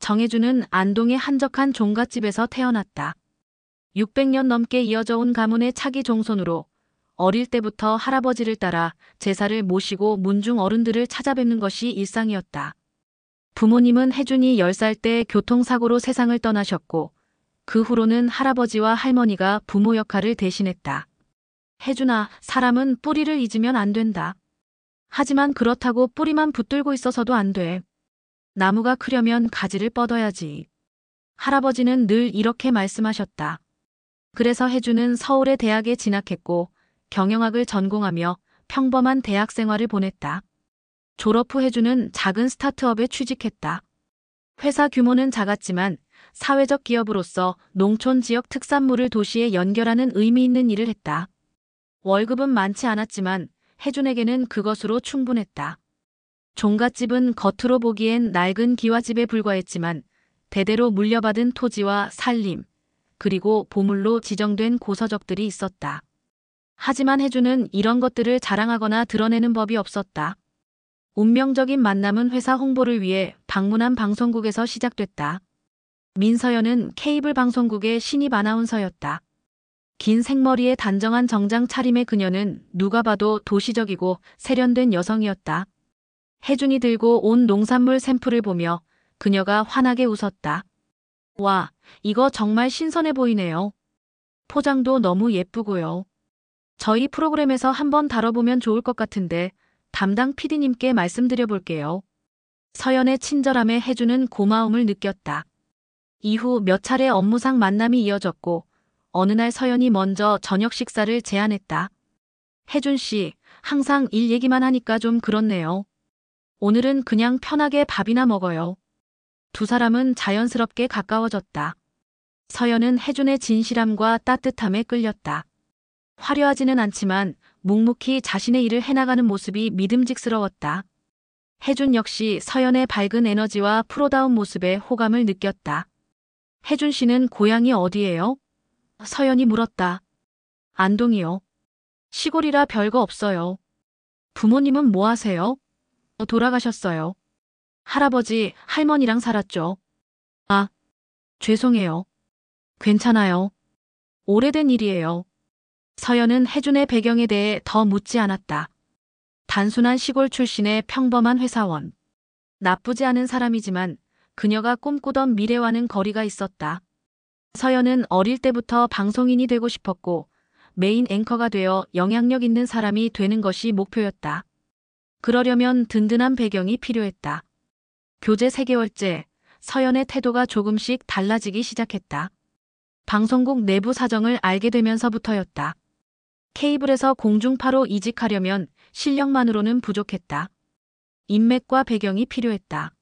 정혜준은 안동의 한적한 종갓집에서 태어났다. 600년 넘게 이어져 온 가문의 차기 종손으로 어릴 때부터 할아버지를 따라 제사를 모시고 문중 어른들을 찾아뵙는 것이 일상이었다. 부모님은 혜준이 10살 때 교통사고로 세상을 떠나셨고 그 후로는 할아버지와 할머니가 부모 역할을 대신했다. 혜준아, 사람은 뿌리를 잊으면 안 된다. 하지만 그렇다고 뿌리만 붙들고 있어서도 안 돼. 나무가 크려면 가지를 뻗어야지. 할아버지는 늘 이렇게 말씀하셨다. 그래서 혜준은 서울의 대학에 진학했고 경영학을 전공하며 평범한 대학 생활을 보냈다. 졸업 후 혜준은 작은 스타트업에 취직했다. 회사 규모는 작았지만 사회적 기업으로서 농촌 지역 특산물을 도시에 연결하는 의미 있는 일을 했다. 월급은 많지 않았지만 혜준에게는 그것으로 충분했다. 종갓집은 겉으로 보기엔 낡은 기와집에 불과했지만 대대로 물려받은 토지와 살림, 그리고 보물로 지정된 고서적들이 있었다. 하지만 혜준은 이런 것들을 자랑하거나 드러내는 법이 없었다. 운명적인 만남은 회사 홍보를 위해 방문한 방송국에서 시작됐다. 민서연은 케이블 방송국의 신입 아나운서였다. 긴 생머리에 단정한 정장 차림의 그녀는 누가 봐도 도시적이고 세련된 여성이었다. 혜준이 들고 온 농산물 샘플을 보며 그녀가 환하게 웃었다. 와, 이거 정말 신선해 보이네요. 포장도 너무 예쁘고요. 저희 프로그램에서 한번 다뤄보면 좋을 것 같은데 담당 PD님께 말씀드려 볼게요. 서연의 친절함에 혜준은 고마움을 느꼈다. 이후 몇 차례 업무상 만남이 이어졌고 어느 날 서연이 먼저 저녁 식사를 제안했다. 혜준 씨, 항상 일 얘기만 하니까 좀 그렇네요. 오늘은 그냥 편하게 밥이나 먹어요. 두 사람은 자연스럽게 가까워졌다. 서연은 혜준의 진실함과 따뜻함에 끌렸다. 화려하지는 않지만 묵묵히 자신의 일을 해나가는 모습이 믿음직스러웠다. 혜준 역시 서연의 밝은 에너지와 프로다운 모습에 호감을 느꼈다. 혜준 씨는 고향이 어디예요? 서연이 물었다. 안동이요. 시골이라 별거 없어요. 부모님은 뭐 하세요? 돌아가셨어요. 할아버지, 할머니랑 살았죠. 아, 죄송해요. 괜찮아요. 오래된 일이에요. 서연은 혜준의 배경에 대해 더 묻지 않았다. 단순한 시골 출신의 평범한 회사원. 나쁘지 않은 사람이지만 그녀가 꿈꾸던 미래와는 거리가 있었다. 서연은 어릴 때부터 방송인이 되고 싶었고 메인 앵커가 되어 영향력 있는 사람이 되는 것이 목표였다. 그러려면 든든한 배경이 필요했다. 교제 3개월째, 서연의 태도가 조금씩 달라지기 시작했다. 방송국 내부 사정을 알게 되면서부터였다. 케이블에서 공중파로 이직하려면 실력만으로는 부족했다. 인맥과 배경이 필요했다.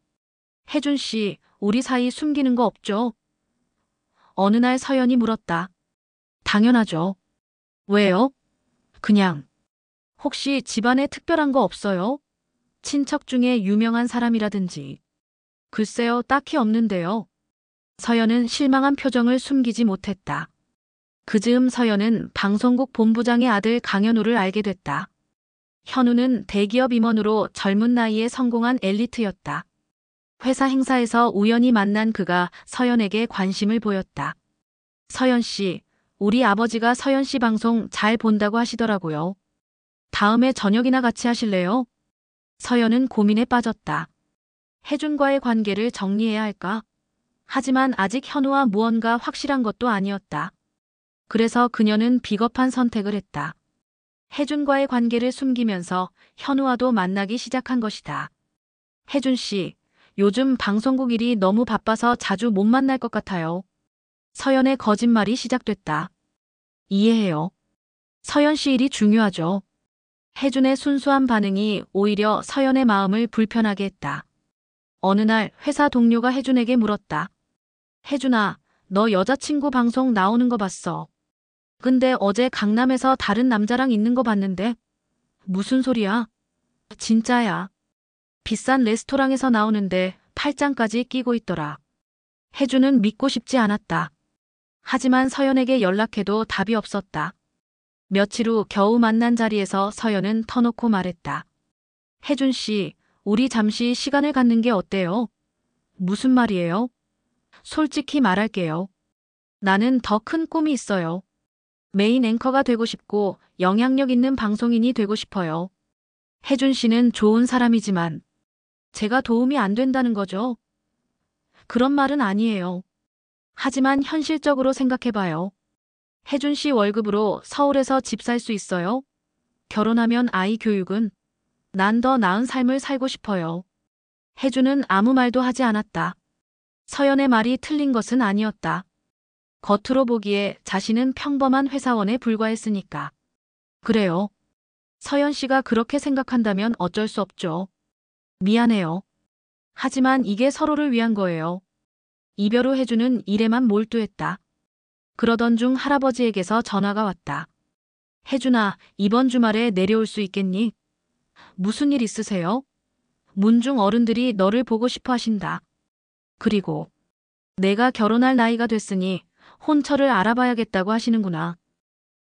혜준 씨, 우리 사이 숨기는 거 없죠? 어느 날 서연이 물었다. 당연하죠. 왜요? 그냥. 혹시 집안에 특별한 거 없어요? 친척 중에 유명한 사람이라든지. 글쎄요, 딱히 없는데요. 서연은 실망한 표정을 숨기지 못했다. 그 즈음 서연은 방송국 본부장의 아들 강현우를 알게 됐다. 현우는 대기업 임원으로 젊은 나이에 성공한 엘리트였다. 회사 행사에서 우연히 만난 그가 서연에게 관심을 보였다. 서연 씨, 우리 아버지가 서연 씨 방송 잘 본다고 하시더라고요. 다음에 저녁이나 같이 하실래요? 서연은 고민에 빠졌다. 혜준과의 관계를 정리해야 할까? 하지만 아직 현우와 무언가 확실한 것도 아니었다. 그래서 그녀는 비겁한 선택을 했다. 혜준과의 관계를 숨기면서 현우와도 만나기 시작한 것이다. 혜준 씨, 요즘 방송국 일이 너무 바빠서 자주 못 만날 것 같아요. 서연의 거짓말이 시작됐다. 이해해요. 서연 씨 일이 중요하죠. 혜준의 순수한 반응이 오히려 서연의 마음을 불편하게 했다. 어느 날 회사 동료가 혜준에게 물었다. 혜준아, 너 여자친구 방송 나오는 거 봤어. 근데 어제 강남에서 다른 남자랑 있는 거 봤는데? 무슨 소리야? 진짜야. 비싼 레스토랑에서 나오는데 팔짱까지 끼고 있더라. 혜준은 믿고 싶지 않았다. 하지만 서연에게 연락해도 답이 없었다. 며칠 후 겨우 만난 자리에서 서연은 터놓고 말했다. 혜준 씨, 우리 잠시 시간을 갖는 게 어때요? 무슨 말이에요? 솔직히 말할게요. 나는 더 큰 꿈이 있어요. 메인 앵커가 되고 싶고 영향력 있는 방송인이 되고 싶어요. 혜준 씨는 좋은 사람이지만 제가 도움이 안 된다는 거죠? 그런 말은 아니에요. 하지만 현실적으로 생각해봐요. 혜준 씨 월급으로 서울에서 집 살 수 있어요? 결혼하면 아이 교육은? 난 더 나은 삶을 살고 싶어요. 혜준은 아무 말도 하지 않았다. 서연의 말이 틀린 것은 아니었다. 겉으로 보기에 자신은 평범한 회사원에 불과했으니까. 그래요. 서연 씨가 그렇게 생각한다면 어쩔 수 없죠. 미안해요. 하지만 이게 서로를 위한 거예요. 이별 후 혜준은 일에만 몰두했다. 그러던 중 할아버지에게서 전화가 왔다. 혜준아, 이번 주말에 내려올 수 있겠니? 무슨 일 있으세요? 문중 어른들이 너를 보고 싶어 하신다. 그리고 내가 결혼할 나이가 됐으니 혼처를 알아봐야겠다고 하시는구나.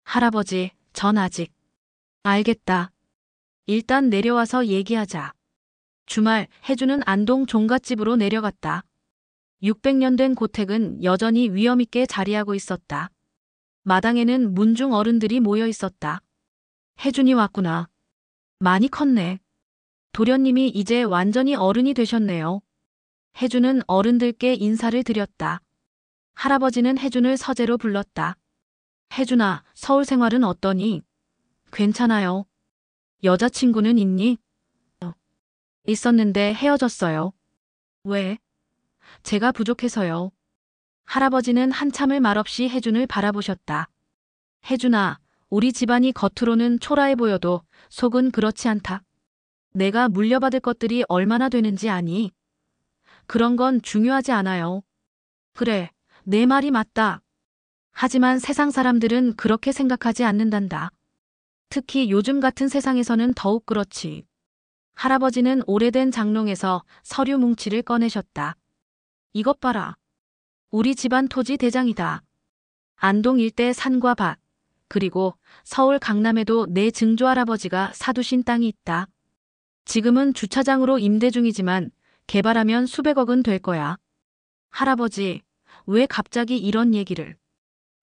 할아버지, 전 아직. 알겠다. 일단 내려와서 얘기하자. 주말 혜준은 안동 종갓집으로 내려갔다. 600년 된 고택은 여전히 위엄있게 자리하고 있었다. 마당에는 문중 어른들이 모여 있었다. 혜준이 왔구나. 많이 컸네. 도련님이 이제 완전히 어른이 되셨네요. 혜준은 어른들께 인사를 드렸다. 할아버지는 혜준을 서재로 불렀다. 혜준아, 서울 생활은 어떠니? 괜찮아요. 여자친구는 있니? 있었는데 헤어졌어요. 왜? 제가 부족해서요. 할아버지는 한참을 말없이 혜준을 바라보셨다. 혜준아, 우리 집안이 겉으로는 초라해 보여도 속은 그렇지 않다. 내가 물려받을 것들이 얼마나 되는지 아니? 그런 건 중요하지 않아요. 그래, 내 말이 맞다. 하지만 세상 사람들은 그렇게 생각하지 않는단다. 특히 요즘 같은 세상에서는 더욱 그렇지. 할아버지는 오래된 장롱에서 서류 뭉치를 꺼내셨다. 이것 봐라. 우리 집안 토지 대장이다. 안동 일대 산과 밭, 그리고 서울 강남에도 내 증조할아버지가 사두신 땅이 있다. 지금은 주차장으로 임대 중이지만 개발하면 수백억은 될 거야. 할아버지, 왜 갑자기 이런 얘기를?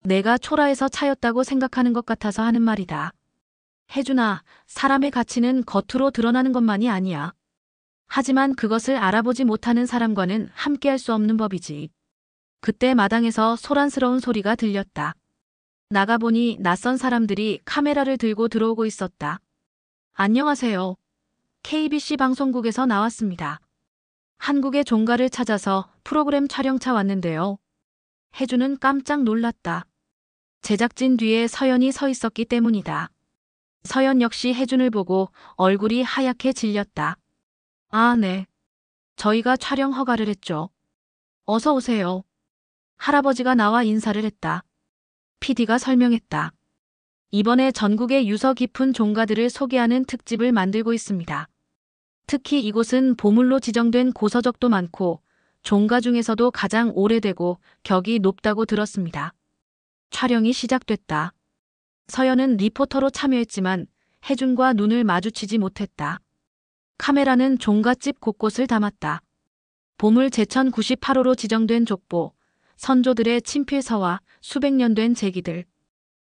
내가 초라해서 차였다고 생각하는 것 같아서 하는 말이다. 혜준아, 사람의 가치는 겉으로 드러나는 것만이 아니야. 하지만 그것을 알아보지 못하는 사람과는 함께할 수 없는 법이지. 그때 마당에서 소란스러운 소리가 들렸다. 나가보니 낯선 사람들이 카메라를 들고 들어오고 있었다. 안녕하세요. KBC 방송국에서 나왔습니다. 한국의 종가를 찾아서 프로그램 촬영차 왔는데요. 혜준은 깜짝 놀랐다. 제작진 뒤에 서연이 서 있었기 때문이다. 서연 역시 혜준을 보고 얼굴이 하얗게 질렸다. 아, 네. 저희가 촬영 허가를 했죠. 어서 오세요. 할아버지가 나와 인사를 했다. PD가 설명했다. 이번에 전국의 유서 깊은 종가들을 소개하는 특집을 만들고 있습니다. 특히 이곳은 보물로 지정된 고서적도 많고 종가 중에서도 가장 오래되고 격이 높다고 들었습니다. 촬영이 시작됐다. 서연은 리포터로 참여했지만 혜준과 눈을 마주치지 못했다. 카메라는 종갓집 곳곳을 담았다. 보물 제천 98호로 지정된 족보, 선조들의 친필서와 수백 년 된 제기들.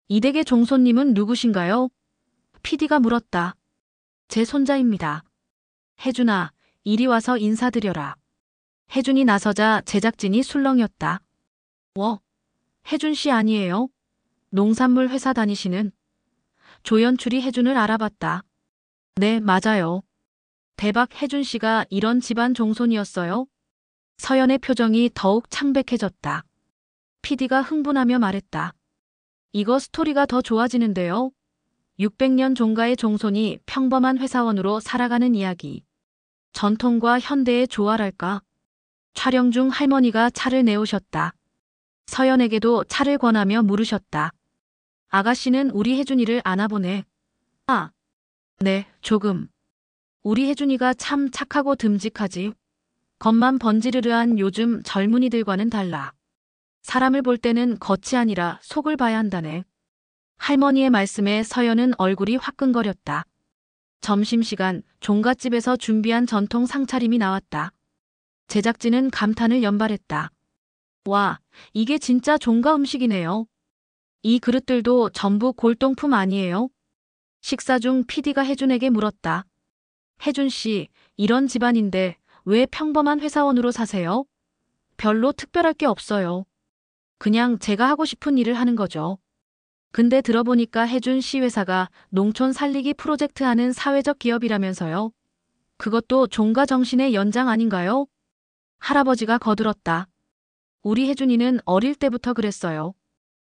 이 댁의 종손님은 누구신가요? PD가 물었다. 제 손자입니다. 혜준아, 이리 와서 인사드려라. 혜준이 나서자 제작진이 술렁였다. 혜준 씨 아니에요? 농산물 회사 다니시는? 조연출이 혜준을 알아봤다. 네, 맞아요. 대박, 혜준 씨가 이런 집안 종손이었어요? 서연의 표정이 더욱 창백해졌다. PD가 흥분하며 말했다. 이거 스토리가 더 좋아지는데요. 600년 종가의 종손이 평범한 회사원으로 살아가는 이야기. 전통과 현대의 조화랄까. 촬영 중 할머니가 차를 내오셨다. 서연에게도 차를 권하며 물으셨다. 아가씨는 우리 혜준이를 아나 보네. 아, 네, 조금. 우리 혜준이가 참 착하고 듬직하지. 겉만 번지르르한 요즘 젊은이들과는 달라. 사람을 볼 때는 겉이 아니라 속을 봐야 한다네. 할머니의 말씀에 서연은 얼굴이 화끈거렸다. 점심시간 종갓집에서 준비한 전통 상차림이 나왔다. 제작진은 감탄을 연발했다. 와, 이게 진짜 종가 음식이네요. 이 그릇들도 전부 골동품 아니에요? 식사 중 PD가 혜준에게 물었다. 혜준 씨, 이런 집안인데 왜 평범한 회사원으로 사세요? 별로 특별할 게 없어요. 그냥 제가 하고 싶은 일을 하는 거죠. 근데 들어보니까 혜준 씨 회사가 농촌 살리기 프로젝트 하는 사회적 기업이라면서요. 그것도 종가 정신의 연장 아닌가요? 할아버지가 거들었다. 우리 혜준이는 어릴 때부터 그랬어요.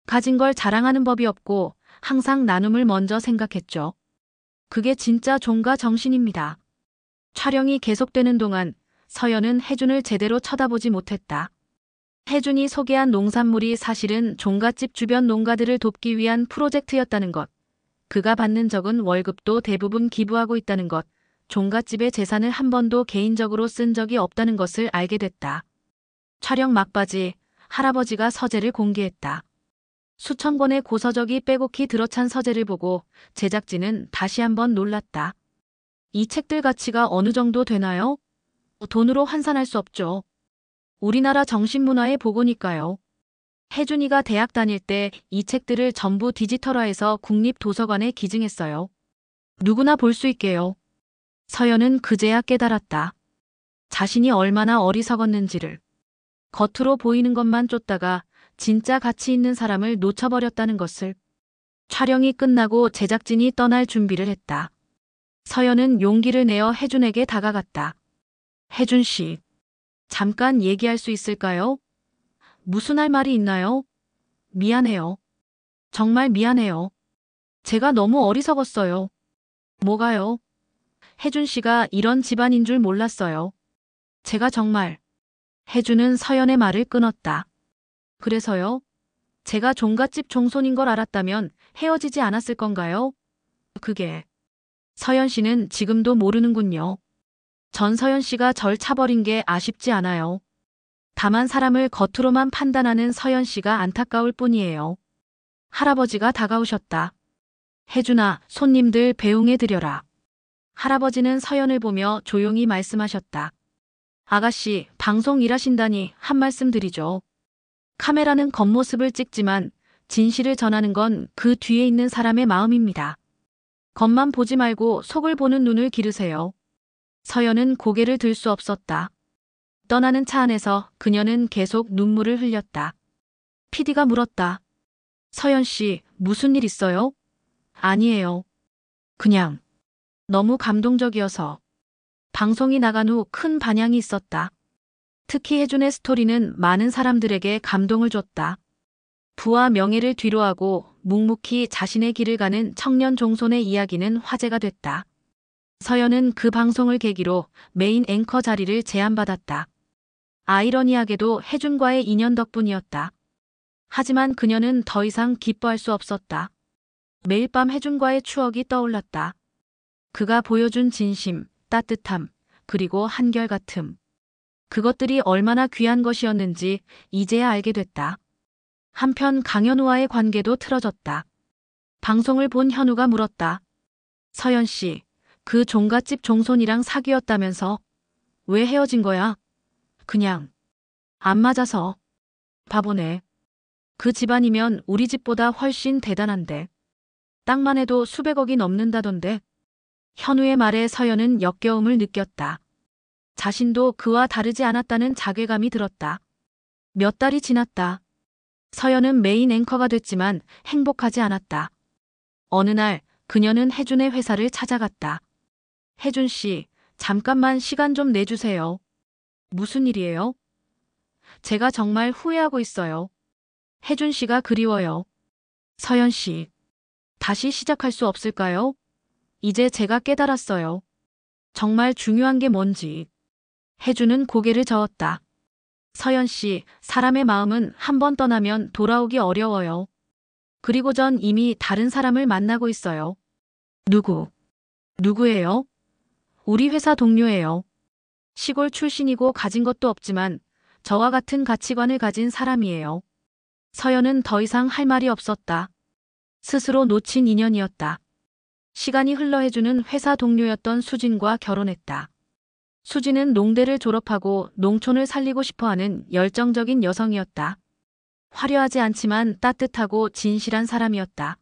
가진 걸 자랑하는 법이 없고 항상 나눔을 먼저 생각했죠. 그게 진짜 종가 정신입니다. 촬영이 계속되는 동안 서연은 혜준을 제대로 쳐다보지 못했다. 혜준이 소개한 농산물이 사실은 종갓집 주변 농가들을 돕기 위한 프로젝트였다는 것. 그가 받는 적은 월급도 대부분 기부하고 있다는 것. 종갓집의 재산을 한 번도 개인적으로 쓴 적이 없다는 것을 알게 됐다. 촬영 막바지 할아버지가 서재를 공개했다. 수천 권의 고서적이 빼곡히 들어찬 서재를 보고 제작진은 다시 한번 놀랐다. 이 책들 가치가 어느 정도 되나요? 돈으로 환산할 수 없죠. 우리나라 정신문화의 보고니까요. 혜준이가 대학 다닐 때 이 책들을 전부 디지털화해서 국립도서관에 기증했어요. 누구나 볼 수 있게요. 서연은 그제야 깨달았다. 자신이 얼마나 어리석었는지를. 겉으로 보이는 것만 쫓다가 진짜 가치 있는 사람을 놓쳐버렸다는 것을. 촬영이 끝나고 제작진이 떠날 준비를 했다. 서연은 용기를 내어 혜준에게 다가갔다. 혜준 씨, 잠깐 얘기할 수 있을까요? 무슨 할 말이 있나요? 미안해요. 정말 미안해요. 제가 너무 어리석었어요. 뭐가요? 혜준 씨가 이런 집안인 줄 몰랐어요. 제가 정말. 혜준은 서연의 말을 끊었다. 그래서요? 제가 종갓집 종손인 걸 알았다면 헤어지지 않았을 건가요? 그게. 서연 씨는 지금도 모르는군요. 전서연 씨가 절 차버린 게 아쉽지 않아요. 다만 사람을 겉으로만 판단하는 서연 씨가 안타까울 뿐이에요. 할아버지가 다가오셨다. 혜준아, 손님들 배웅해 드려라. 할아버지는 서연을 보며 조용히 말씀하셨다. 아가씨, 방송 일하신다니 한 말씀 드리죠. 카메라는 겉모습을 찍지만 진실을 전하는 건 그 뒤에 있는 사람의 마음입니다. 겉만 보지 말고 속을 보는 눈을 기르세요. 서연은 고개를 들 수 없었다. 떠나는 차 안에서 그녀는 계속 눈물을 흘렸다. PD가 물었다. 서연 씨, 무슨 일 있어요? 아니에요. 그냥 너무 감동적이어서. 방송이 나간 후 큰 반향이 있었다. 특히 혜준의 스토리는 많은 사람들에게 감동을 줬다. 부와 명예를 뒤로하고 묵묵히 자신의 길을 가는 청년 종손의 이야기는 화제가 됐다. 서연은 그 방송을 계기로 메인 앵커 자리를 제안받았다. 아이러니하게도 혜준과의 인연 덕분이었다. 하지만 그녀는 더 이상 기뻐할 수 없었다. 매일 밤 혜준과의 추억이 떠올랐다. 그가 보여준 진심, 따뜻함, 그리고 한결같음. 그것들이 얼마나 귀한 것이었는지 이제야 알게 됐다. 한편 강현우와의 관계도 틀어졌다. 방송을 본 현우가 물었다. 서연 씨, 그 종갓집 종손이랑 사귀었다면서 왜 헤어진 거야? 그냥 안 맞아서. 바보네. 그 집안이면 우리 집보다 훨씬 대단한데. 땅만 해도 수백억이 넘는다던데. 현우의 말에 서연은 역겨움을 느꼈다. 자신도 그와 다르지 않았다는 자괴감이 들었다. 몇 달이 지났다. 서연은 메인 앵커가 됐지만 행복하지 않았다. 어느 날 그녀는 혜준의 회사를 찾아갔다. 혜준 씨, 잠깐만 시간 좀 내주세요. 무슨 일이에요? 제가 정말 후회하고 있어요. 혜준 씨가 그리워요. 서연 씨, 다시 시작할 수 없을까요? 이제 제가 깨달았어요. 정말 중요한 게 뭔지. 혜준은 고개를 저었다. 서연 씨, 사람의 마음은 한 번 떠나면 돌아오기 어려워요. 그리고 전 이미 다른 사람을 만나고 있어요. 누구예요? 우리 회사 동료예요. 시골 출신이고 가진 것도 없지만 저와 같은 가치관을 가진 사람이에요. 서연은 더 이상 할 말이 없었다. 스스로 놓친 인연이었다. 시간이 흘러 혜준은 회사 동료였던 수진과 결혼했다. 수지는 농대를 졸업하고 농촌을 살리고 싶어하는 열정적인 여성이었다. 화려하지 않지만 따뜻하고 진실한 사람이었다.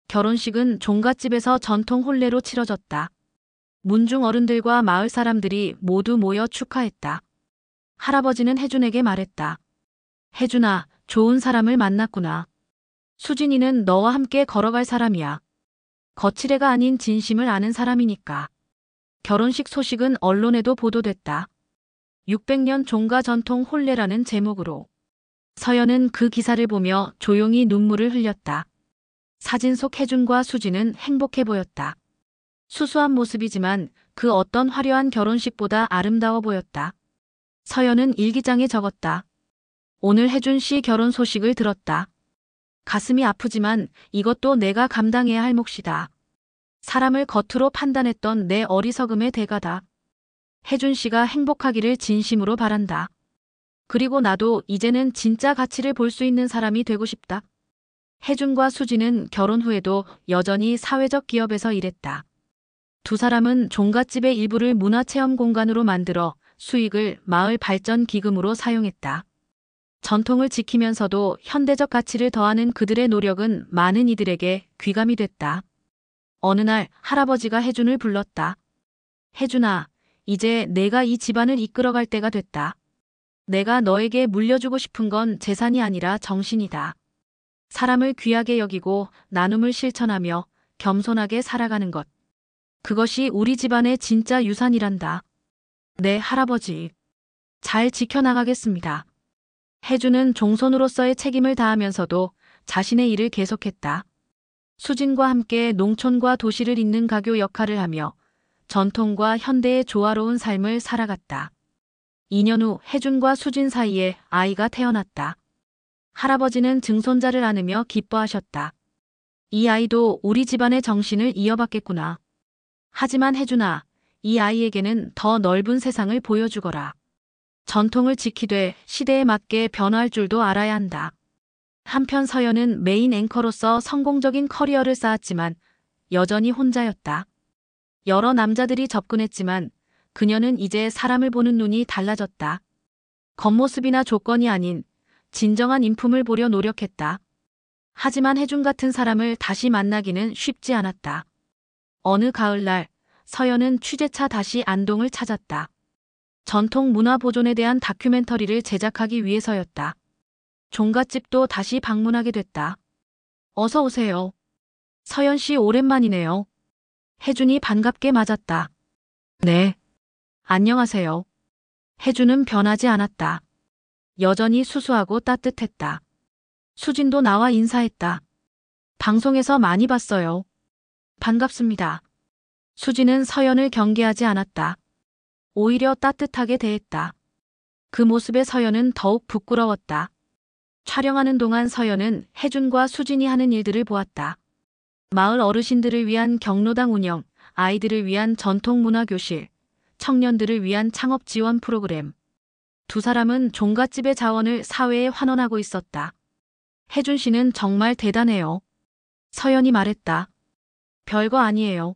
결혼식은 종갓집에서 전통 혼례로 치러졌다. 문중 어른들과 마을 사람들이 모두 모여 축하했다. 할아버지는 혜준에게 말했다. 혜준아, 좋은 사람을 만났구나. 수진이는 너와 함께 걸어갈 사람이야. 거칠애가 아닌 진심을 아는 사람이니까. 결혼식 소식은 언론에도 보도됐다. 600년 종가 전통 혼례라는 제목으로. 서연은 그 기사를 보며 조용히 눈물을 흘렸다. 사진 속 혜준과 수진은 행복해 보였다. 수수한 모습이지만 그 어떤 화려한 결혼식보다 아름다워 보였다. 서연은 일기장에 적었다. 오늘 혜준 씨 결혼 소식을 들었다. 가슴이 아프지만 이것도 내가 감당해야 할 몫이다. 사람을 겉으로 판단했던 내 어리석음의 대가다. 혜준 씨가 행복하기를 진심으로 바란다. 그리고 나도 이제는 진짜 가치를 볼 수 있는 사람이 되고 싶다. 혜준과 수지는 결혼 후에도 여전히 사회적 기업에서 일했다. 두 사람은 종갓집의 일부를 문화체험 공간으로 만들어 수익을 마을 발전 기금으로 사용했다. 전통을 지키면서도 현대적 가치를 더하는 그들의 노력은 많은 이들에게 귀감이 됐다. 어느 날 할아버지가 혜준을 불렀다. 혜준아, 이제 내가 이 집안을 이끌어갈 때가 됐다. 내가 너에게 물려주고 싶은 건 재산이 아니라 정신이다. 사람을 귀하게 여기고 나눔을 실천하며 겸손하게 살아가는 것. 그것이 우리 집안의 진짜 유산이란다. 네, 할아버지. 잘 지켜나가겠습니다. 혜준은 종손으로서의 책임을 다하면서도 자신의 일을 계속했다. 수진과 함께 농촌과 도시를 잇는 가교 역할을 하며 전통과 현대의 조화로운 삶을 살아갔다. 2년 후 혜준과 수진 사이에 아이가 태어났다. 할아버지는 증손자를 안으며 기뻐하셨다. 이 아이도 우리 집안의 정신을 이어받겠구나. 하지만 혜준아, 이 아이에게는 더 넓은 세상을 보여주거라. 전통을 지키되 시대에 맞게 변화할 줄도 알아야 한다. 한편 서연은 메인 앵커로서 성공적인 커리어를 쌓았지만 여전히 혼자였다. 여러 남자들이 접근했지만 그녀는 이제 사람을 보는 눈이 달라졌다. 겉모습이나 조건이 아닌 진정한 인품을 보려 노력했다. 하지만 혜준 같은 사람을 다시 만나기는 쉽지 않았다. 어느 가을날 서연은 취재차 다시 안동을 찾았다. 전통 문화 보존에 대한 다큐멘터리를 제작하기 위해서였다. 종갓집도 다시 방문하게 됐다. 어서 오세요. 서연 씨 오랜만이네요. 혜준이 반갑게 맞았다. 네. 안녕하세요. 혜준은 변하지 않았다. 여전히 수수하고 따뜻했다. 수진도 나와 인사했다. 방송에서 많이 봤어요. 반갑습니다. 수진은 서연을 경계하지 않았다. 오히려 따뜻하게 대했다. 그 모습에 서연은 더욱 부끄러웠다. 촬영하는 동안 서연은 혜준과 수진이 하는 일들을 보았다. 마을 어르신들을 위한 경로당 운영, 아이들을 위한 전통문화교실, 청년들을 위한 창업 지원 프로그램. 두 사람은 종갓집의 자원을 사회에 환원하고 있었다. 혜준 씨는 정말 대단해요. 서연이 말했다. 별거 아니에요.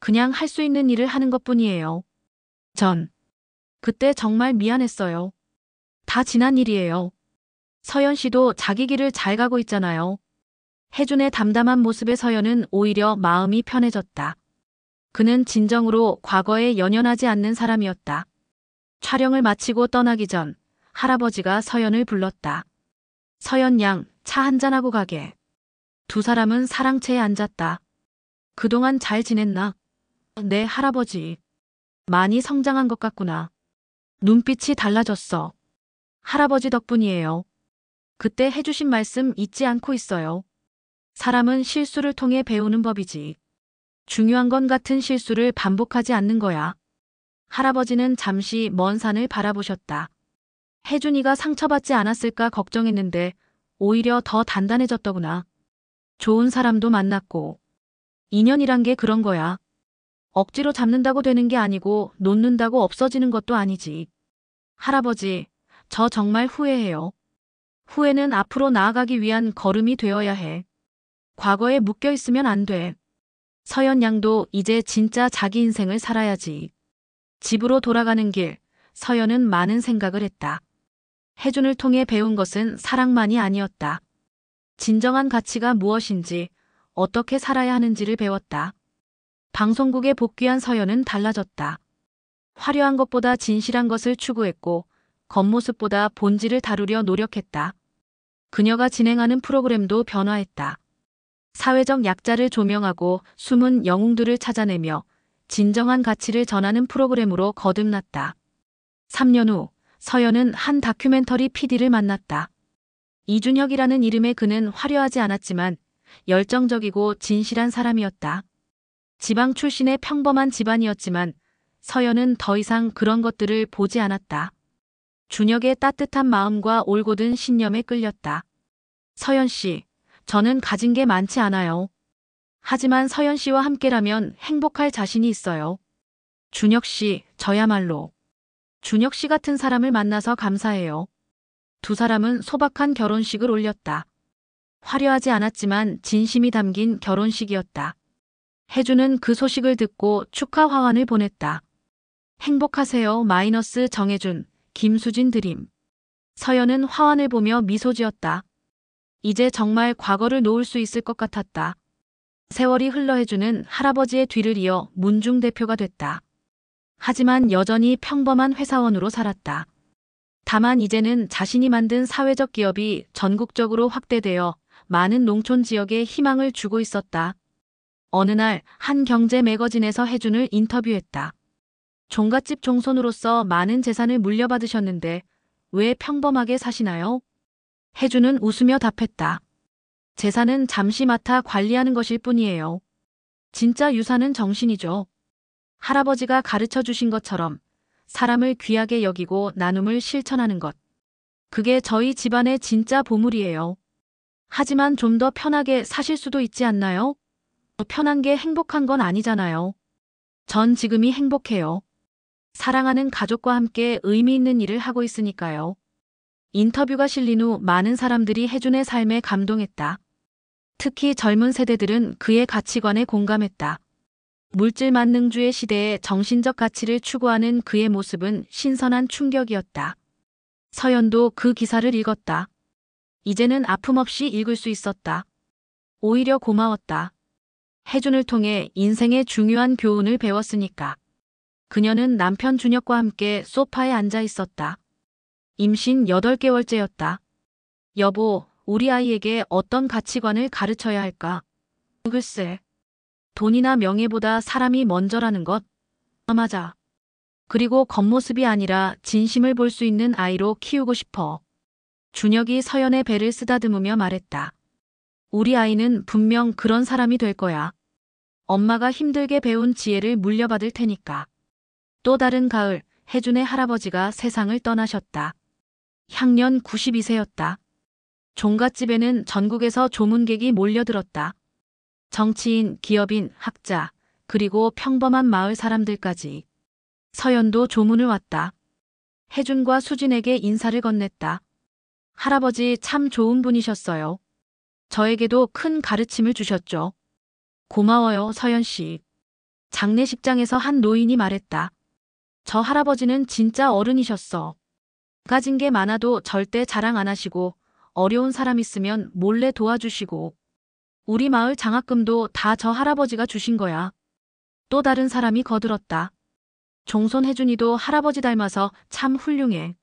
그냥 할 수 있는 일을 하는 것뿐이에요. 그때 정말 미안했어요. 다 지난 일이에요. 서연 씨도 자기 길을 잘 가고 있잖아요. 혜준의 담담한 모습에 서연은 오히려 마음이 편해졌다. 그는 진정으로 과거에 연연하지 않는 사람이었다. 촬영을 마치고 떠나기 전 할아버지가 서연을 불렀다. 서연 양, 차 한잔하고 가게. 두 사람은 사랑채에 앉았다. 그동안 잘 지냈나? 네, 할아버지. 많이 성장한 것 같구나. 눈빛이 달라졌어. 할아버지 덕분이에요. 그때 해주신 말씀 잊지 않고 있어요. 사람은 실수를 통해 배우는 법이지. 중요한 건 같은 실수를 반복하지 않는 거야. 할아버지는 잠시 먼 산을 바라보셨다. 혜준이가 상처받지 않았을까 걱정했는데 오히려 더 단단해졌더구나. 좋은 사람도 만났고. 인연이란 게 그런 거야. 억지로 잡는다고 되는 게 아니고 놓는다고 없어지는 것도 아니지. 할아버지, 저 정말 후회해요. 후회는 앞으로 나아가기 위한 걸음이 되어야 해. 과거에 묶여 있으면 안 돼. 서연 양도 이제 진짜 자기 인생을 살아야지. 집으로 돌아가는 길, 서연은 많은 생각을 했다. 혜준을 통해 배운 것은 사랑만이 아니었다. 진정한 가치가 무엇인지, 어떻게 살아야 하는지를 배웠다. 방송국에 복귀한 서연은 달라졌다. 화려한 것보다 진실한 것을 추구했고 겉모습보다 본질을 다루려 노력했다. 그녀가 진행하는 프로그램도 변화했다. 사회적 약자를 조명하고 숨은 영웅들을 찾아내며 진정한 가치를 전하는 프로그램으로 거듭났다. 3년 후 서연은 한 다큐멘터리 PD를 만났다. 이준혁이라는 이름의 그는 화려하지 않았지만 열정적이고 진실한 사람이었다. 지방 출신의 평범한 집안이었지만 서연은 더 이상 그런 것들을 보지 않았다. 준혁의 따뜻한 마음과 올곧은 신념에 끌렸다. 서연 씨, 저는 가진 게 많지 않아요. 하지만 서연 씨와 함께라면 행복할 자신이 있어요. 준혁 씨, 저야말로. 준혁 씨 같은 사람을 만나서 감사해요. 두 사람은 소박한 결혼식을 올렸다. 화려하지 않았지만 진심이 담긴 결혼식이었다. 혜주는 그 소식을 듣고 축하 화환을 보냈다. 행복하세요 마이너스 정혜준, 김수진 드림. 서연은 화환을 보며 미소 지었다. 이제 정말 과거를 놓을 수 있을 것 같았다. 세월이 흘러 혜주는 할아버지의 뒤를 이어 문중 대표가 됐다. 하지만 여전히 평범한 회사원으로 살았다. 다만 이제는 자신이 만든 사회적 기업이 전국적으로 확대되어 많은 농촌 지역에 희망을 주고 있었다. 어느 날 한 경제 매거진에서 혜준을 인터뷰했다. 종갓집 종손으로서 많은 재산을 물려받으셨는데 왜 평범하게 사시나요? 혜준은 웃으며 답했다. 재산은 잠시 맡아 관리하는 것일 뿐이에요. 진짜 유산은 정신이죠. 할아버지가 가르쳐 주신 것처럼 사람을 귀하게 여기고 나눔을 실천하는 것. 그게 저희 집안의 진짜 보물이에요. 하지만 좀 더 편하게 사실 수도 있지 않나요? 편한 게 행복한 건 아니잖아요. 전 지금이 행복해요. 사랑하는 가족과 함께 의미 있는 일을 하고 있으니까요. 인터뷰가 실린 후 많은 사람들이 혜준의 삶에 감동했다. 특히 젊은 세대들은 그의 가치관에 공감했다. 물질 만능주의 시대에 정신적 가치를 추구하는 그의 모습은 신선한 충격이었다. 서연도 그 기사를 읽었다. 이제는 아픔 없이 읽을 수 있었다. 오히려 고마웠다. 혜준을 통해 인생의 중요한 교훈을 배웠으니까. 그녀는 남편 준혁과 함께 소파에 앉아 있었다. 임신 8개월째였다. 여보, 우리 아이에게 어떤 가치관을 가르쳐야 할까? 글쎄. 돈이나 명예보다 사람이 먼저라는 것. 맞아. 그리고 겉모습이 아니라 진심을 볼 수 있는 아이로 키우고 싶어. 준혁이 서연의 배를 쓰다듬으며 말했다. 우리 아이는 분명 그런 사람이 될 거야. 엄마가 힘들게 배운 지혜를 물려받을 테니까. 또 다른 가을, 혜준의 할아버지가 세상을 떠나셨다. 향년 92세였다. 종갓집에는 전국에서 조문객이 몰려들었다. 정치인, 기업인, 학자, 그리고 평범한 마을 사람들까지. 서연도 조문을 왔다. 혜준과 수진에게 인사를 건넸다. 할아버지 참 좋은 분이셨어요. 저에게도 큰 가르침을 주셨죠. 고마워요, 서연 씨. 장례식장에서 한 노인이 말했다. 저 할아버지는 진짜 어른이셨어. 가진 게 많아도 절대 자랑 안 하시고 어려운 사람 있으면 몰래 도와주시고 우리 마을 장학금도 다 저 할아버지가 주신 거야. 또 다른 사람이 거들었다. 종손 혜준이도 할아버지 닮아서 참 훌륭해.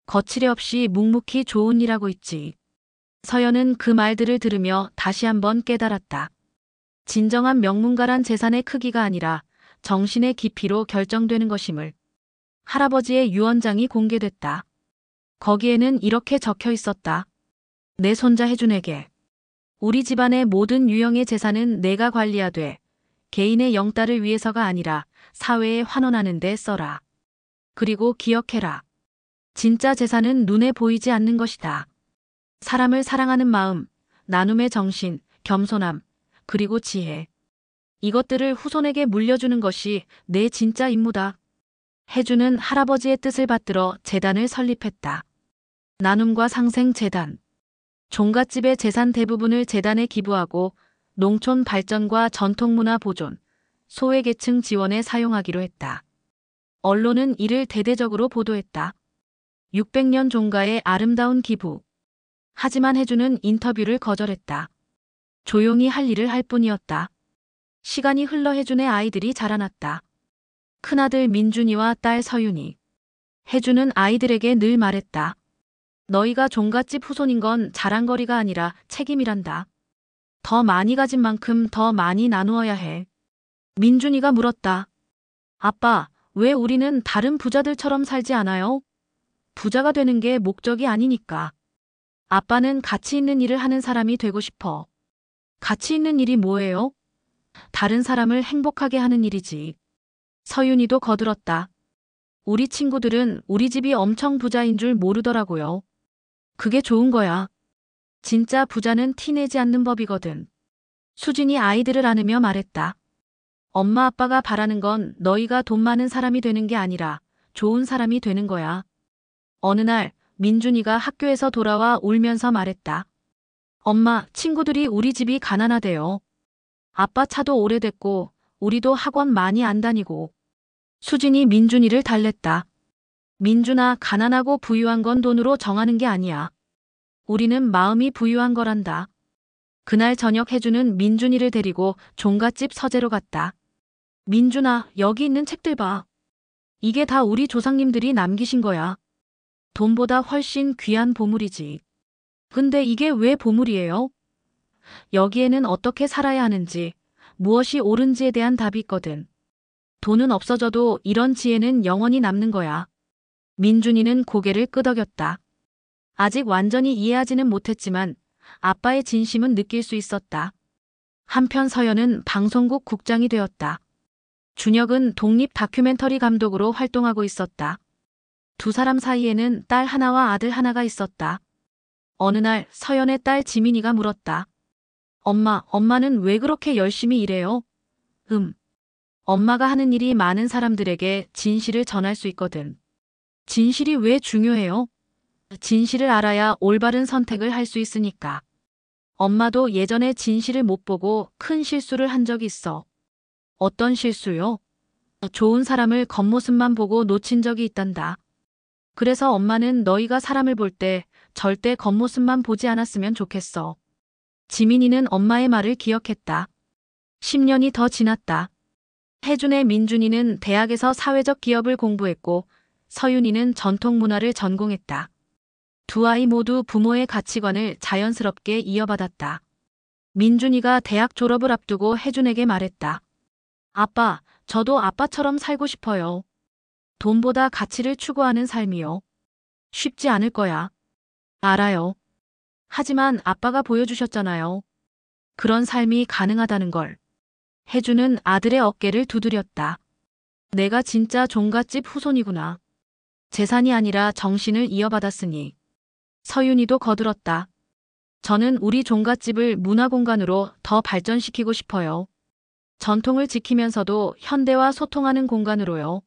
거칠애 없이 묵묵히 좋은 일 하고 있지. 서연은 그 말들을 들으며 다시 한번 깨달았다. 진정한 명문가란 재산의 크기가 아니라 정신의 깊이로 결정되는 것임을. 할아버지의 유언장이 공개됐다. 거기에는 이렇게 적혀 있었다. 내 손자 혜준에게. 우리 집안의 모든 유형의 재산은 내가 관리하되 개인의 영달을 위해서가 아니라 사회에 환원하는 데 써라. 그리고 기억해라. 진짜 재산은 눈에 보이지 않는 것이다. 사람을 사랑하는 마음, 나눔의 정신, 겸손함, 그리고 지혜. 이것들을 후손에게 물려주는 것이 내 진짜 임무다. 혜준은 할아버지의 뜻을 받들어 재단을 설립했다. 나눔과 상생 재단. 종갓집의 재산 대부분을 재단에 기부하고 농촌 발전과 전통문화 보존, 소외계층 지원에 사용하기로 했다. 언론은 이를 대대적으로 보도했다. 600년 종가의 아름다운 기부. 하지만 혜주는 인터뷰를 거절했다. 조용히 할 일을 할 뿐이었다. 시간이 흘러 혜준의 아이들이 자라났다. 큰아들 민준이와 딸 서윤이. 혜주는 아이들에게 늘 말했다. 너희가 종갓집 후손인 건 자랑거리가 아니라 책임이란다. 더 많이 가진 만큼 더 많이 나누어야 해. 민준이가 물었다. 아빠, 왜 우리는 다른 부자들처럼 살지 않아요? 부자가 되는 게 목적이 아니니까. 아빠는 가치 있는 일을 하는 사람이 되고 싶어. 가치 있는 일이 뭐예요? 다른 사람을 행복하게 하는 일이지. 서윤이도 거들었다. 우리 친구들은 우리 집이 엄청 부자인 줄 모르더라고요. 그게 좋은 거야. 진짜 부자는 티내지 않는 법이거든. 수진이 아이들을 안으며 말했다. 엄마 아빠가 바라는 건 너희가 돈 많은 사람이 되는 게 아니라 좋은 사람이 되는 거야. 어느 날 민준이가 학교에서 돌아와 울면서 말했다. 엄마, 친구들이 우리 집이 가난하대요. 아빠 차도 오래됐고 우리도 학원 많이 안 다니고. 수진이 민준이를 달랬다. 민준아, 가난하고 부유한 건 돈으로 정하는 게 아니야. 우리는 마음이 부유한 거란다. 그날 저녁 혜주는 민준이를 데리고 종갓집 서재로 갔다. 민준아, 여기 있는 책들 봐. 이게 다 우리 조상님들이 남기신 거야. 돈보다 훨씬 귀한 보물이지. 근데 이게 왜 보물이에요? 여기에는 어떻게 살아야 하는지, 무엇이 옳은지에 대한 답이 있거든. 돈은 없어져도 이런 지혜는 영원히 남는 거야. 민준이는 고개를 끄덕였다. 아직 완전히 이해하지는 못했지만 아빠의 진심은 느낄 수 있었다. 한편 서연은 방송국 국장이 되었다. 준혁은 독립 다큐멘터리 감독으로 활동하고 있었다. 두 사람 사이에는 딸 하나와 아들 하나가 있었다. 어느 날 서연의 딸 지민이가 물었다. 엄마는 왜 그렇게 열심히 일해요? 엄마가 하는 일이 많은 사람들에게 진실을 전할 수 있거든. 진실이 왜 중요해요? 진실을 알아야 올바른 선택을 할 수 있으니까. 엄마도 예전에 진실을 못 보고 큰 실수를 한 적이 있어. 어떤 실수요? 좋은 사람을 겉모습만 보고 놓친 적이 있단다. 그래서 엄마는 너희가 사람을 볼 때 절대 겉모습만 보지 않았으면 좋겠어. 지민이는 엄마의 말을 기억했다. 10년이 더 지났다. 혜준의 민준이는 대학에서 사회적 기업을 공부했고 서윤이는 전통문화를 전공했다. 두 아이 모두 부모의 가치관을 자연스럽게 이어받았다. 민준이가 대학 졸업을 앞두고 혜준에게 말했다. 아빠, 저도 아빠처럼 살고 싶어요. 돈보다 가치를 추구하는 삶이요. 쉽지 않을 거야. 알아요. 하지만 아빠가 보여주셨잖아요. 그런 삶이 가능하다는 걸. 혜주는 아들의 어깨를 두드렸다. 내가 진짜 종갓집 후손이구나. 재산이 아니라 정신을 이어받았으니. 서윤이도 거들었다. 저는 우리 종갓집을 문화공간으로 더 발전시키고 싶어요. 전통을 지키면서도 현대와 소통하는 공간으로요.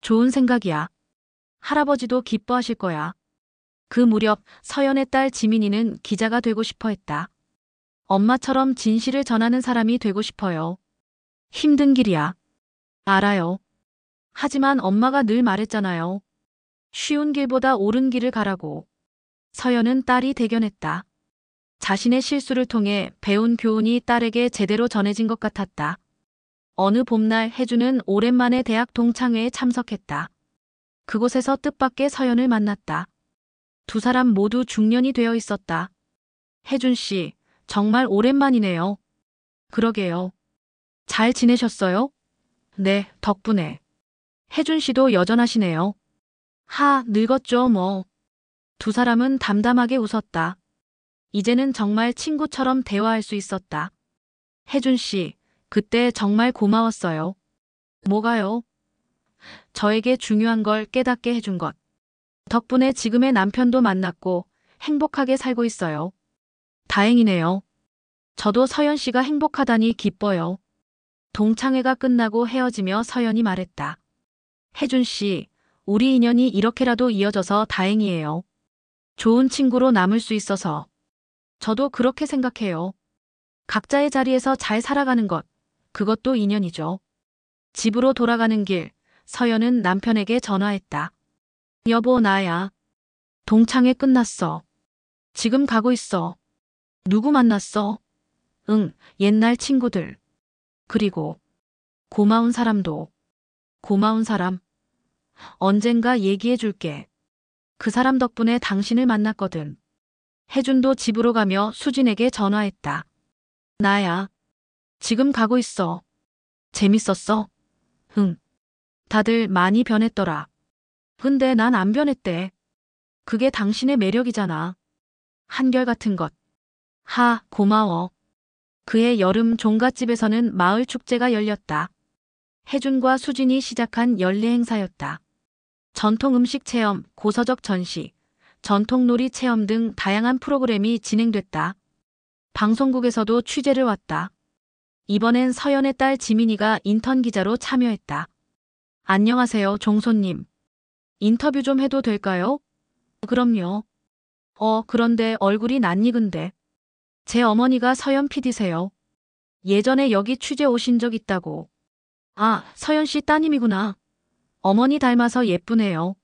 좋은 생각이야. 할아버지도 기뻐하실 거야. 그 무렵 서연의 딸 지민이는 기자가 되고 싶어 했다. 엄마처럼 진실을 전하는 사람이 되고 싶어요. 힘든 길이야. 알아요. 하지만 엄마가 늘 말했잖아요. 쉬운 길보다 옳은 길을 가라고. 서연은 딸이 대견했다. 자신의 실수를 통해 배운 교훈이 딸에게 제대로 전해진 것 같았다. 어느 봄날 혜주는 오랜만에 대학 동창회에 참석했다. 그곳에서 뜻밖의 서연을 만났다. 두 사람 모두 중년이 되어 있었다. 혜준 씨, 정말 오랜만이네요. 그러게요. 잘 지내셨어요? 네, 덕분에. 혜준 씨도 여전하시네요. 늙었죠, 뭐. 두 사람은 담담하게 웃었다. 이제는 정말 친구처럼 대화할 수 있었다. 혜준 씨, 그때 정말 고마웠어요. 뭐가요? 저에게 중요한 걸 깨닫게 해준 것. 덕분에 지금의 남편도 만났고 행복하게 살고 있어요. 다행이네요. 저도 서연 씨가 행복하다니 기뻐요. 동창회가 끝나고 헤어지며 서연이 말했다. 혜준 씨, 우리 인연이 이렇게라도 이어져서 다행이에요. 좋은 친구로 남을 수 있어서. 저도 그렇게 생각해요. 각자의 자리에서 잘 살아가는 것, 그것도 인연이죠. 집으로 돌아가는 길, 서연은 남편에게 전화했다. 여보, 나야. 동창회 끝났어. 지금 가고 있어. 누구 만났어? 응, 옛날 친구들. 그리고 고마운 사람도. 고마운 사람? 언젠가 얘기해 줄게. 그 사람 덕분에 당신을 만났거든. 혜준도 집으로 가며 수진에게 전화했다. 나야. 지금 가고 있어. 재밌었어? 응. 다들 많이 변했더라. 근데 난 안 변했대. 그게 당신의 매력이잖아. 한결같은 것. 고마워. 그해 여름 종갓집에서는 마을 축제가 열렸다. 혜준과 수진이 시작한 연례 행사였다. 전통 음식 체험, 고서적 전시, 전통놀이 체험 등 다양한 프로그램이 진행됐다. 방송국에서도 취재를 왔다. 이번엔 서연의 딸 지민이가 인턴 기자로 참여했다. 안녕하세요, 종소님. 인터뷰 좀 해도 될까요? 그럼요. 그런데 얼굴이 낯익은데. 제 어머니가 서연 PD세요. 예전에 여기 취재 오신 적 있다고. 서연 씨 따님이구나. 어머니 닮아서 예쁘네요.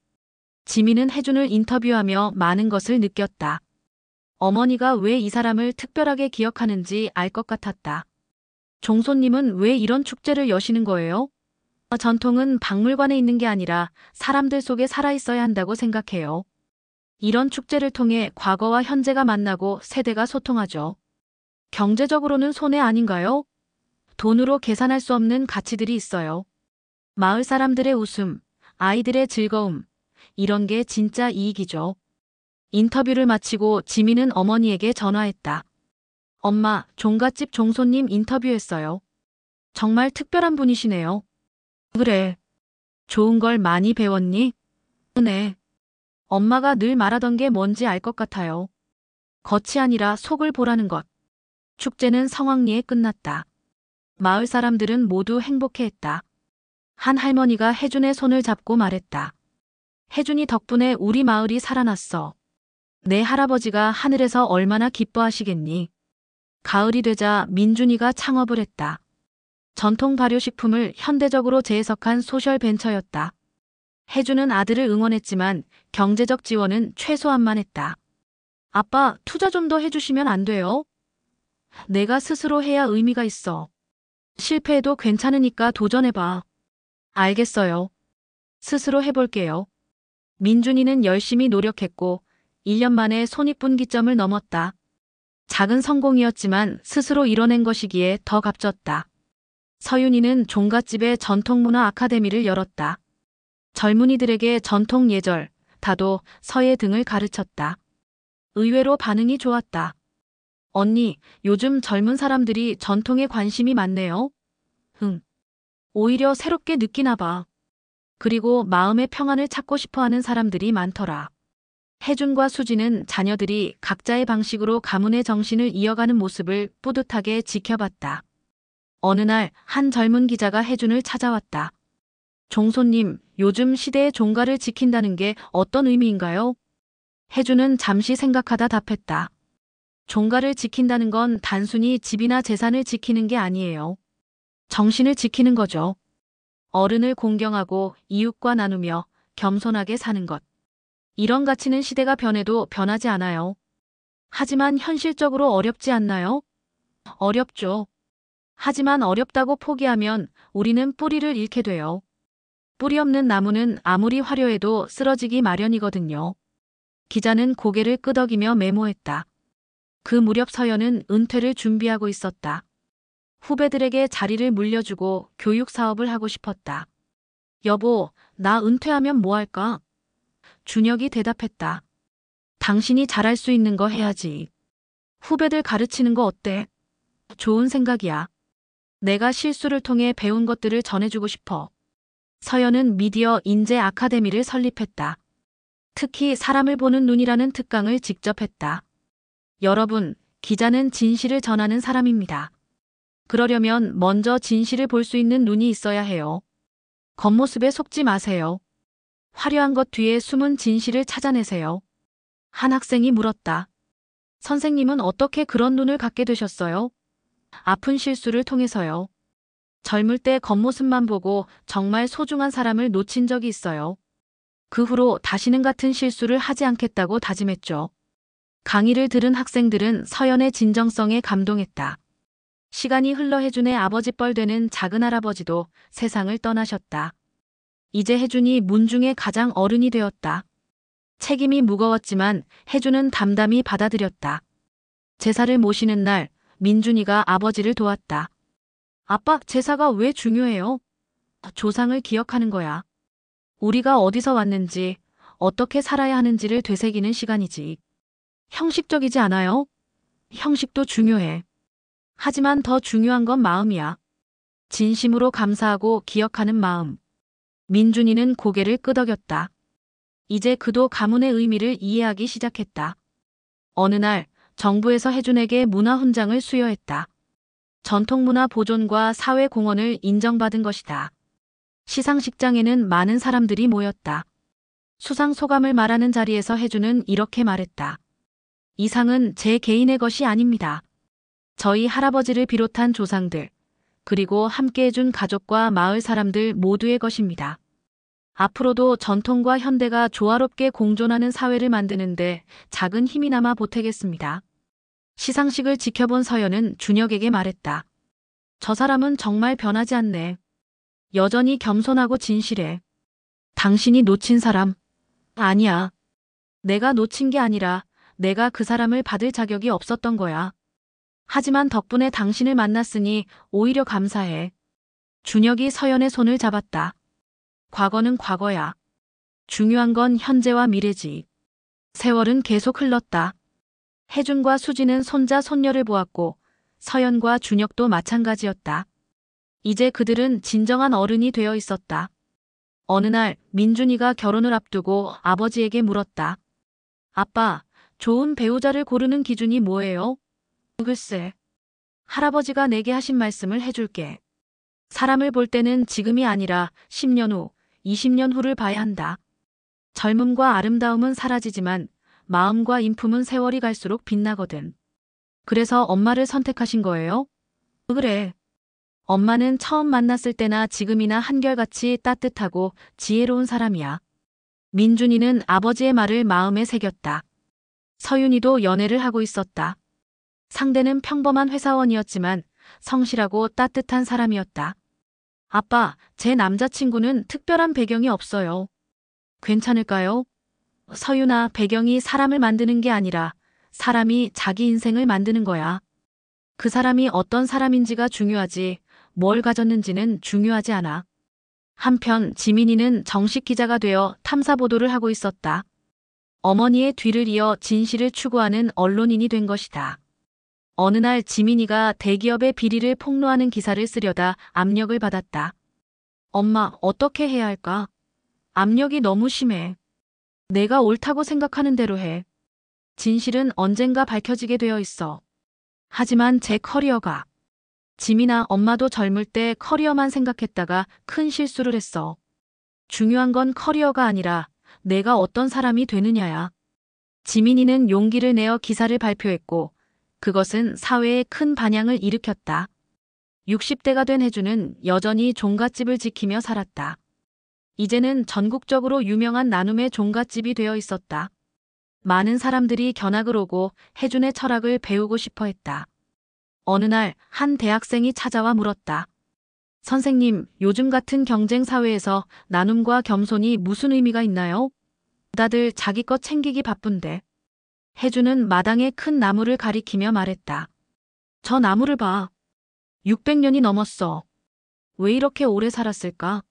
지민은 혜준을 인터뷰하며 많은 것을 느꼈다. 어머니가 왜 이 사람을 특별하게 기억하는지 알 것 같았다. 종소님은 왜 이런 축제를 여시는 거예요? 전통은 박물관에 있는 게 아니라 사람들 속에 살아있어야 한다고 생각해요. 이런 축제를 통해 과거와 현재가 만나고 세대가 소통하죠. 경제적으로는 손해 아닌가요? 돈으로 계산할 수 없는 가치들이 있어요. 마을 사람들의 웃음, 아이들의 즐거움, 이런 게 진짜 이익이죠. 인터뷰를 마치고 지민은 어머니에게 전화했다. 엄마, 종갓집 종손님 인터뷰했어요. 정말 특별한 분이시네요. 그래. 좋은 걸 많이 배웠니? 네. 엄마가 늘 말하던 게 뭔지 알 것 같아요. 겉이 아니라 속을 보라는 것. 축제는 성황리에 끝났다. 마을 사람들은 모두 행복해했다. 한 할머니가 혜준의 손을 잡고 말했다. 혜준이 덕분에 우리 마을이 살아났어. 내 할아버지가 하늘에서 얼마나 기뻐하시겠니? 가을이 되자 민준이가 창업을 했다. 전통 발효식품을 현대적으로 재해석한 소셜 벤처였다. 혜준은 아들을 응원했지만 경제적 지원은 최소한만 했다. 아빠, 투자 좀 더 해주시면 안 돼요? 내가 스스로 해야 의미가 있어. 실패해도 괜찮으니까 도전해봐. 알겠어요. 스스로 해볼게요. 민준이는 열심히 노력했고 1년 만에 손익분기점을 넘었다. 작은 성공이었지만 스스로 이뤄낸 것이기에 더 값졌다. 서윤이는 종갓집에 전통문화 아카데미를 열었다. 젊은이들에게 전통 예절, 다도, 서예 등을 가르쳤다. 의외로 반응이 좋았다. 언니, 요즘 젊은 사람들이 전통에 관심이 많네요. 오히려 새롭게 느끼나 봐. 그리고 마음의 평안을 찾고 싶어하는 사람들이 많더라. 혜준과 수지는 자녀들이 각자의 방식으로 가문의 정신을 이어가는 모습을 뿌듯하게 지켜봤다. 어느 날 한 젊은 기자가 혜준을 찾아왔다. 종소님, 요즘 시대의 종가를 지킨다는 게 어떤 의미인가요? 혜준은 잠시 생각하다 답했다. 종가를 지킨다는 건 단순히 집이나 재산을 지키는 게 아니에요. 정신을 지키는 거죠. 어른을 공경하고 이웃과 나누며 겸손하게 사는 것. 이런 가치는 시대가 변해도 변하지 않아요. 하지만 현실적으로 어렵지 않나요? 어렵죠. 하지만 어렵다고 포기하면 우리는 뿌리를 잃게 돼요. 뿌리 없는 나무는 아무리 화려해도 쓰러지기 마련이거든요. 기자는 고개를 끄덕이며 메모했다. 그 무렵 서연은 은퇴를 준비하고 있었다. 후배들에게 자리를 물려주고 교육 사업을 하고 싶었다. 여보, 나 은퇴하면 뭐 할까? 준혁이 대답했다. 당신이 잘할 수 있는 거 해야지. 후배들 가르치는 거 어때? 좋은 생각이야. 내가 실수를 통해 배운 것들을 전해주고 싶어. 서연은 미디어 인재 아카데미를 설립했다. 특히 사람을 보는 눈이라는 특강을 직접 했다. 여러분, 기자는 진실을 전하는 사람입니다. 그러려면 먼저 진실을 볼 수 있는 눈이 있어야 해요. 겉모습에 속지 마세요. 화려한 것 뒤에 숨은 진실을 찾아내세요. 한 학생이 물었다. 선생님은 어떻게 그런 눈을 갖게 되셨어요? 아픈 실수를 통해서요. 젊을 때 겉모습만 보고 정말 소중한 사람을 놓친 적이 있어요. 그 후로 다시는 같은 실수를 하지 않겠다고 다짐했죠. 강의를 들은 학생들은 서연의 진정성에 감동했다. 시간이 흘러 혜준의 아버지 뻘 되는 작은 할아버지도 세상을 떠나셨다. 이제 혜준이 문중의 가장 어른이 되었다. 책임이 무거웠지만 혜준은 담담히 받아들였다. 제사를 모시는 날 민준이가 아버지를 도왔다. 아빠, 제사가 왜 중요해요? 조상을 기억하는 거야. 우리가 어디서 왔는지, 어떻게 살아야 하는지를 되새기는 시간이지. 형식적이지 않아요? 형식도 중요해. 하지만 더 중요한 건 마음이야. 진심으로 감사하고 기억하는 마음. 민준이는 고개를 끄덕였다. 이제 그도 가문의 의미를 이해하기 시작했다. 어느 날 정부에서 혜준에게 문화훈장을 수여했다. 전통문화 보존과 사회공헌을 인정받은 것이다. 시상식장에는 많은 사람들이 모였다. 수상 소감을 말하는 자리에서 혜준은 이렇게 말했다. 이 상은 제 개인의 것이 아닙니다. 저희 할아버지를 비롯한 조상들, 그리고 함께해준 가족과 마을 사람들 모두의 것입니다. 앞으로도 전통과 현대가 조화롭게 공존하는 사회를 만드는데 작은 힘이나마 보태겠습니다. 시상식을 지켜본 서연은 준혁에게 말했다. 저 사람은 정말 변하지 않네. 여전히 겸손하고 진실해. 당신이 놓친 사람? 아니야. 내가 놓친 게 아니라 내가 그 사람을 받을 자격이 없었던 거야. 하지만 덕분에 당신을 만났으니 오히려 감사해. 준혁이 서연의 손을 잡았다. 과거는 과거야. 중요한 건 현재와 미래지. 세월은 계속 흘렀다. 혜준과 수지는 손자 손녀를 보았고 서연과 준혁도 마찬가지였다. 이제 그들은 진정한 어른이 되어 있었다. 어느 날 민준이가 결혼을 앞두고 아버지에게 물었다. 아빠, 좋은 배우자를 고르는 기준이 뭐예요? 글쎄, 할아버지가 내게 하신 말씀을 해줄게. 사람을 볼 때는 지금이 아니라 10년 후, 20년 후를 봐야 한다. 젊음과 아름다움은 사라지지만 마음과 인품은 세월이 갈수록 빛나거든. 그래서 엄마를 선택하신 거예요? 그래. 엄마는 처음 만났을 때나 지금이나 한결같이 따뜻하고 지혜로운 사람이야. 민준이는 아버지의 말을 마음에 새겼다. 서윤이도 연애를 하고 있었다. 상대는 평범한 회사원이었지만 성실하고 따뜻한 사람이었다. 아빠, 제 남자친구는 특별한 배경이 없어요. 괜찮을까요? 서윤아, 배경이 사람을 만드는 게 아니라 사람이 자기 인생을 만드는 거야. 그 사람이 어떤 사람인지가 중요하지 뭘 가졌는지는 중요하지 않아. 한편 지민이는 정식 기자가 되어 탐사 보도를 하고 있었다. 어머니의 뒤를 이어 진실을 추구하는 언론인이 된 것이다. 어느 날 지민이가 대기업의 비리를 폭로하는 기사를 쓰려다 압력을 받았다. 엄마, 어떻게 해야 할까? 압력이 너무 심해. 내가 옳다고 생각하는 대로 해. 진실은 언젠가 밝혀지게 되어 있어. 하지만 제 커리어가. 지민아, 엄마도 젊을 때 커리어만 생각했다가 큰 실수를 했어. 중요한 건 커리어가 아니라 내가 어떤 사람이 되느냐야. 지민이는 용기를 내어 기사를 발표했고 그것은 사회에 큰 반향을 일으켰다. 60대가 된 혜주는 여전히 종갓집을 지키며 살았다. 이제는 전국적으로 유명한 나눔의 종갓집이 되어 있었다. 많은 사람들이 견학을 오고 혜준의 철학을 배우고 싶어 했다. 어느 날 한 대학생이 찾아와 물었다. 선생님, 요즘 같은 경쟁 사회에서 나눔과 겸손이 무슨 의미가 있나요? 다들 자기 것 챙기기 바쁜데. 혜준은 마당에 큰 나무를 가리키며 말했다. 저 나무를 봐. 600년이 넘었어. 왜 이렇게 오래 살았을까?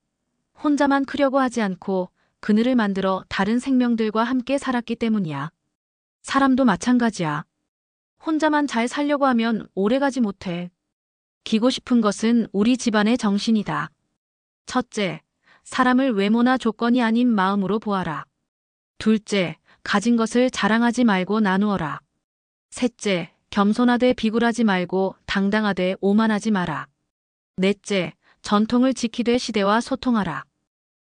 혼자만 크려고 하지 않고 그늘을 만들어 다른 생명들과 함께 살았기 때문이야. 사람도 마찬가지야. 혼자만 잘 살려고 하면 오래가지 못해. 기고 싶은 것은 우리 집안의 정신이다. 첫째, 사람을 외모나 조건이 아닌 마음으로 보아라. 둘째, 가진 것을 자랑하지 말고 나누어라. 셋째, 겸손하되 비굴하지 말고 당당하되 오만하지 마라. 넷째, 전통을 지키되 시대와 소통하라.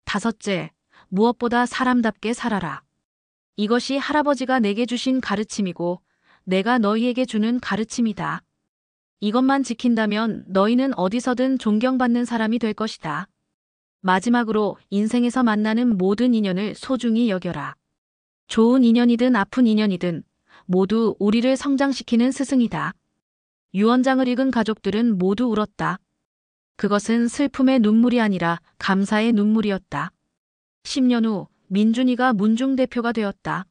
다섯째, 무엇보다 사람답게 살아라. 이것이 할아버지가 내게 주신 가르침이고 내가 너희에게 주는 가르침이다. 이것만 지킨다면 너희는 어디서든 존경받는 사람이 될 것이다. 마지막으로 인생에서 만나는 모든 인연을 소중히 여겨라. 좋은 인연이든 아픈 인연이든 모두 우리를 성장시키는 스승이다. 유언장을 읽은 가족들은 모두 울었다. 그것은 슬픔의 눈물이 아니라 감사의 눈물이었다. 10년 후 민준이가 문중 대표가 되었다.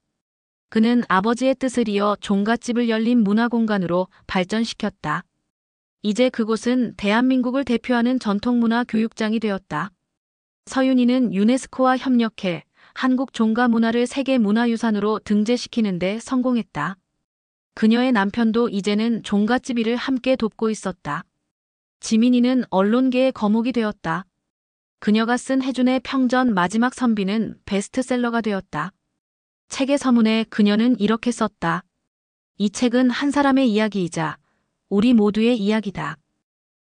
그는 아버지의 뜻을 이어 종갓집을 열린 문화공간으로 발전시켰다. 이제 그곳은 대한민국을 대표하는 전통문화 교육장이 되었다. 서윤이는 유네스코와 협력해 한국 종가 문화를 세계문화유산으로 등재시키는 데 성공했다. 그녀의 남편도 이제는 종갓집 일을 함께 돕고 있었다. 지민이는 언론계의 거목이 되었다. 그녀가 쓴 해준의 평전 마지막 선비는 베스트셀러가 되었다. 책의 서문에 그녀는 이렇게 썼다. 이 책은 한 사람의 이야기이자 우리 모두의 이야기다.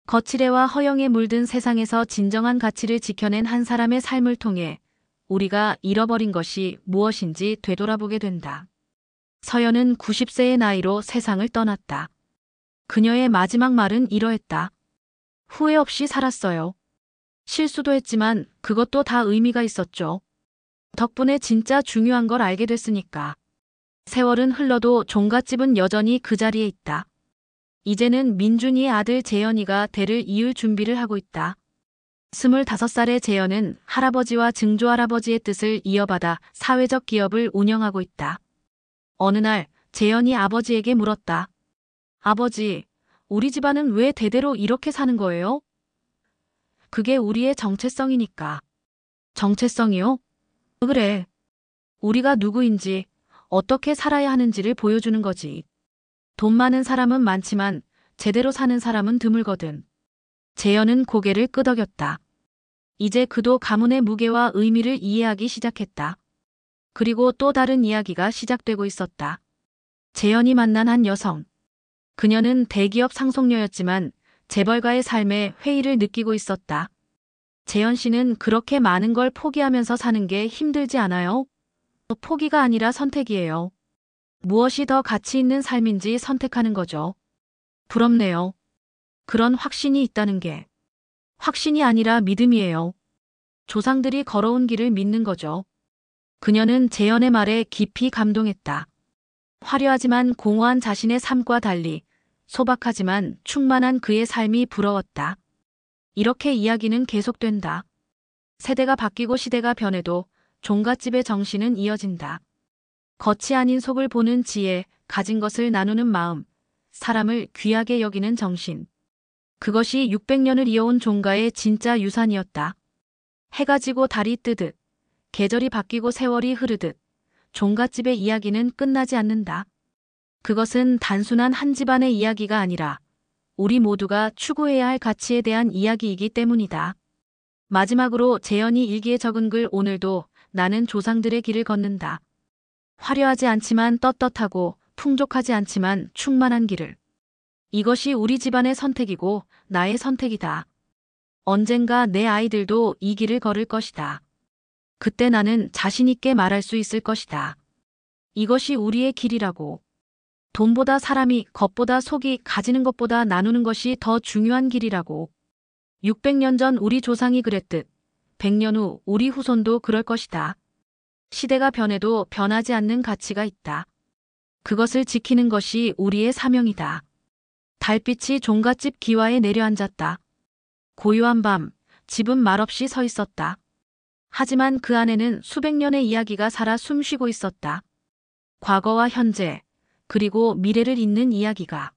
거칠애와 허영에 물든 세상에서 진정한 가치를 지켜낸 한 사람의 삶을 통해 우리가 잃어버린 것이 무엇인지 되돌아보게 된다. 서연은 90세의 나이로 세상을 떠났다. 그녀의 마지막 말은 이러했다. 후회 없이 살았어요. 실수도 했지만 그것도 다 의미가 있었죠. 덕분에 진짜 중요한 걸 알게 됐으니까. 세월은 흘러도 종갓집은 여전히 그 자리에 있다. 이제는 민준이의 아들 재현이가 대를 이을 준비를 하고 있다. 25살의 재현은 할아버지와 증조할아버지의 뜻을 이어받아 사회적 기업을 운영하고 있다. 어느 날 재현이 아버지에게 물었다. 아버지, 우리 집안은 왜 대대로 이렇게 사는 거예요? 그게 우리의 정체성이니까. 정체성이요? 그래. 우리가 누구인지, 어떻게 살아야 하는지를 보여주는 거지. 돈 많은 사람은 많지만 제대로 사는 사람은 드물거든. 재현은 고개를 끄덕였다. 이제 그도 가문의 무게와 의미를 이해하기 시작했다. 그리고 또 다른 이야기가 시작되고 있었다. 재현이 만난 한 여성. 그녀는 대기업 상속녀였지만 재벌가의 삶에 회의를 느끼고 있었다. 재현 씨는 그렇게 많은 걸 포기하면서 사는 게 힘들지 않아요? 포기가 아니라 선택이에요. 무엇이 더 가치 있는 삶인지 선택하는 거죠. 부럽네요. 그런 확신이 있다는 게. 확신이 아니라 믿음이에요. 조상들이 걸어온 길을 믿는 거죠. 그녀는 재현의 말에 깊이 감동했다. 화려하지만 공허한 자신의 삶과 달리 소박하지만 충만한 그의 삶이 부러웠다. 이렇게 이야기는 계속된다. 세대가 바뀌고 시대가 변해도 종갓집의 정신은 이어진다. 겉이 아닌 속을 보는 지혜, 가진 것을 나누는 마음, 사람을 귀하게 여기는 정신. 그것이 600년을 이어온 종가의 진짜 유산이었다. 해가 지고 달이 뜨듯, 계절이 바뀌고 세월이 흐르듯 종갓집의 이야기는 끝나지 않는다. 그것은 단순한 한 집안의 이야기가 아니라 우리 모두가 추구해야 할 가치에 대한 이야기이기 때문이다. 마지막으로 재현이 일기에 적은 글 오늘도 나는 조상들의 길을 걷는다. 화려하지 않지만 떳떳하고 풍족하지 않지만 충만한 길을. 이것이 우리 집안의 선택이고 나의 선택이다. 언젠가 내 아이들도 이 길을 걸을 것이다. 그때 나는 자신 있게 말할 수 있을 것이다. 이것이 우리의 길이라고. 돈보다 사람이, 것보다 속이, 가지는 것보다 나누는 것이 더 중요한 길이라고. 600년 전 우리 조상이 그랬듯 100년 후 우리 후손도 그럴 것이다. 시대가 변해도 변하지 않는 가치가 있다. 그것을 지키는 것이 우리의 사명이다. 달빛이 종갓집 기와에 내려앉았다. 고요한 밤, 집은 말없이 서 있었다. 하지만 그 안에는 수백 년의 이야기가 살아 숨쉬고 있었다. 과거와 현재, 그리고 미래를 잇는 이야기가.